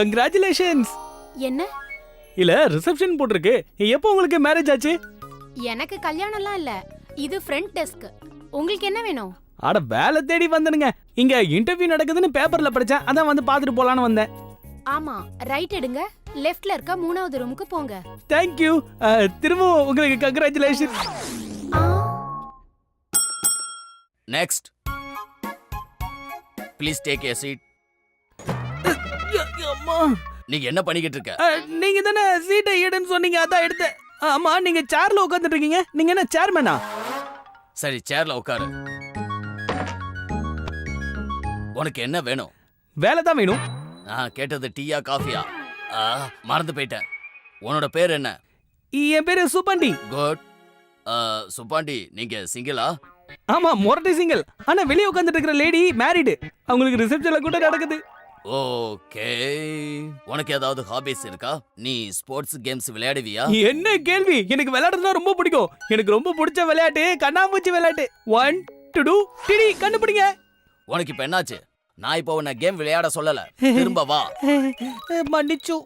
Congratulations. என்ன? இல்ல reception போட்டிருக்கு. எப்போ உங்களுக்கு மேரேஜ் ஆச்சு? எனக்கு கல்யாணம்லாம் இல்ல. இது ஃப்ரண்ட் டெஸ்க். உங்களுக்கு என்ன வேணும்? அட வேலை தேடி வந்தனுங்க. இங்க இன்டர்வியூ நடக்குதுன்னு பேப்பர்ல படிச்சேன். அதான் வந்து பாத்துட்டு போலான்னு வந்தேன். ஆமா, ரைட் எடுங்க. லெஃப்ட்ல இருக்க 3வது ரூமுக்கு போங்க. Thank you. திரும்பவும் உங்களுக்கு congratulation. Next. Please take a seat. அம்மா, நீங்க என்ன பண்ணிக்கிட்டு இருக்க? நீங்க தானே சீட்டை எடுன்னு சொன்னீங்க, அதான் எடுத்தேன். ஆமா, நீங்க சேர்ல உட்கார்ந்துட்டு இருக்கீங்க. நீங்க என்ன சேர்மேனா? சரி, சேர்ல உட்காரு. உனக்கு என்ன வேணும்? வேலை தான் வேணும். நான் கேட்டது டீயா காஃபியா? மறந்து போயிட்டேன். உன்னோட பேர் என்ன? என் பேரு சுப்பாண்டி. குட். சுப்பாண்டி, நீங்க சிங்கிளா? ஆமா, மொரட்டை சிங்கிள். ஆனா வெளியே உட்கார்ந்துட்டு இருக்கிற லேடி மேரிடு. அவங்களுக்கு ரிசப்ஷன்ல கூட நடக்குது. ஓகே. உனக்கு ஏதாவது ஹாபிஸ் இருக்கா? நீ ஸ்போர்ட்ஸ் கேம்ஸ் விளையாடுவியா? என்ன கேள்வி! எனக்கு விளையாடுறதுனா ரொம்ப பிடிக்கும். எனக்கு ரொம்ப பிடிச்ச விளையாட்டு கண்ணாமூச்சி விளையாட்டு. 1 2 3 கண்டுபிடிங்க. உனக்கு இப்ப என்னாச்சு? நான் இப்போ உன்னை கேம் விளையாட சொல்லல. திரும்ப வா. மன்னிச்சு.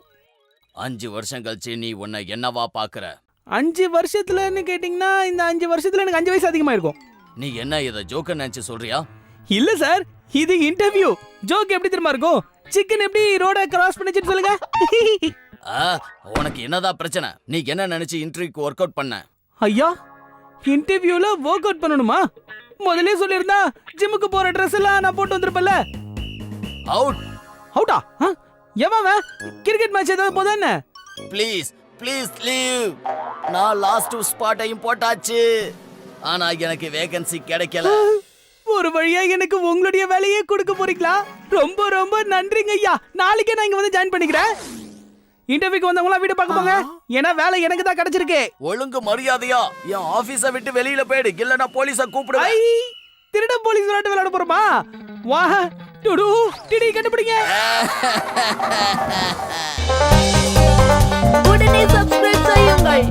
5 வருஷம் கழிச்சு நீ உன்னை என்னவா பாக்குற? 5 வருஷத்துலன்னு கேட்டீங்கன்னா இந்த 5 வருஷத்துல எனக்கு 5 வயசு அதிகமா இருக்கும். நீ என்ன இத ஜோக்க நினைச்சு சொல்றியா? இல்ல சார், இது இன்டர்வியூ. ஜோக் எப்படி தெரியுமா இருக்கும்? சிக்கன் எப்படி ரோட கிராஸ் பண்ணிச்சுன்னு சொல்லுங்க. உனக்கு என்னதான் பிரச்சனை? நீ என்ன நினைச்சு இன்டர்வியூக்கு ஒர்க் அவுட் பண்ண? ஐயா, இன்டர்வியூல ஒர்க் அவுட் பண்ணணுமா? முதல்ல சொல்லிருந்தா ஜிம்முக்கு போற Dress எல்லாம் நான் போட்டு வந்திருப்பேன்ல. அவுட். அவுட்டா? எவன் கிரிக்கெட் மேட்ச் ஏதாவது போதா என்ன? Please please leave. நான் லாஸ்ட் ஸ்பாட்டையும் போட்டாச்சு. ஆனா எனக்கு வேகன்சி கிடைக்கல. ஒரு வழியா எனக்கு உங்களுடைய வேலையே கொடுக்க போறீங்களா? ரொம்ப ரொம்ப நன்றிங்க ஐயா. நாளைக்கே நான் இங்க வந்து ஜாயின் பண்ணிக்கிறேன். இன்டர்வியூக்கு வந்தவங்களா வீடு பார்க்க போங்க. ஏன்னா வேலை எனக்கு தான் கிடைச்சிருக்கு. ஒழுங்கு மரியாதையா என் ஆபீஸை விட்டு வெளியில போயிடு, இல்லனா போலீஸை கூப்பிடுவேன். திருட போலீஸ் விளையாட போறோமா? வா டுடு டிடி கண்டுபிடிங்க. உடனே சப்ஸ்கிரைப் செய்யுங்கள்.